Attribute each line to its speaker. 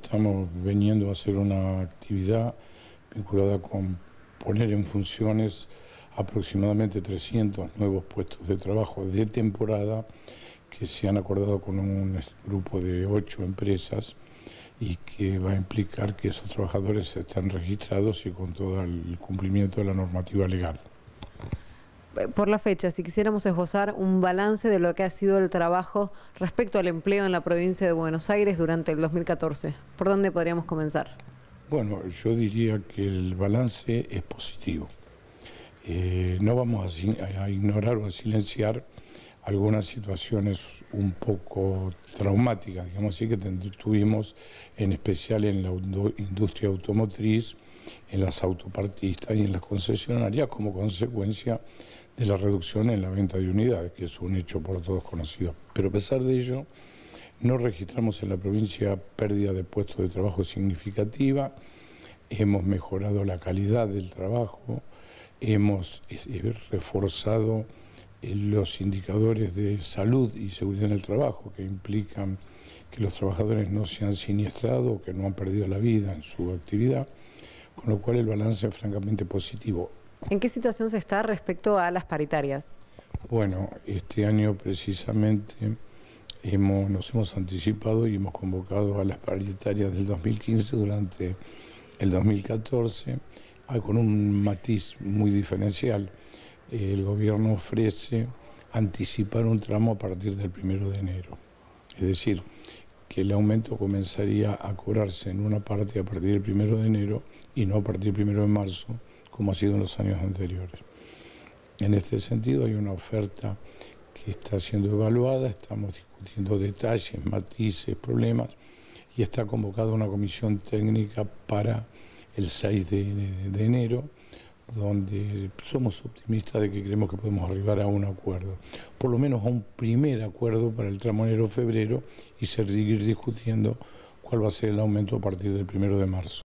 Speaker 1: estamos veniendo a hacer una actividad vinculada con poner en funciones aproximadamente 300 nuevos puestos de trabajo de temporada que se han acordado con un grupo de 8 empresas y que va a implicar que esos trabajadores están registrados y con todo el cumplimiento de la normativa legal.
Speaker 2: Por la fecha, si quisiéramos esbozar un balance de lo que ha sido el trabajo respecto al empleo en la provincia de Buenos Aires durante el 2014, ¿por dónde podríamos comenzar?
Speaker 1: Bueno, yo diría que el balance es positivo. No vamos a ignorar o a silenciar algunas situaciones un poco traumáticas, digamos así, que tuvimos en especial en la industria automotriz, en las autopartistas y en las concesionarias como consecuencia de la reducción en la venta de unidades, que es un hecho por todos conocido. Pero a pesar de ello, no registramos en la provincia pérdida de puestos de trabajo significativa, hemos mejorado la calidad del trabajo, hemos reforzado los indicadores de salud y seguridad en el trabajo, que implican que los trabajadores no se han siniestrado o que no han perdido la vida en su actividad, con lo cual el balance es francamente positivo.
Speaker 2: ¿En qué situación se está respecto a las paritarias?
Speaker 1: Bueno, este año precisamente nos hemos anticipado y hemos convocado a las paritarias del 2015 durante el 2014, con un matiz muy diferencial. El gobierno ofrece anticipar un tramo a partir del 1 de enero. Es decir, que el aumento comenzaría a cobrarse en una parte a partir del 1 de enero y no a partir del 1 de marzo, como ha sido en los años anteriores. En este sentido hay una oferta que está siendo evaluada, estamos discutiendo detalles, matices, problemas, y está convocada una comisión técnica para el 6 de enero, donde somos optimistas de que creemos que podemos arribar a un acuerdo, por lo menos a un primer acuerdo para el tramo enero-febrero y seguir discutiendo cuál va a ser el aumento a partir del 1 de marzo.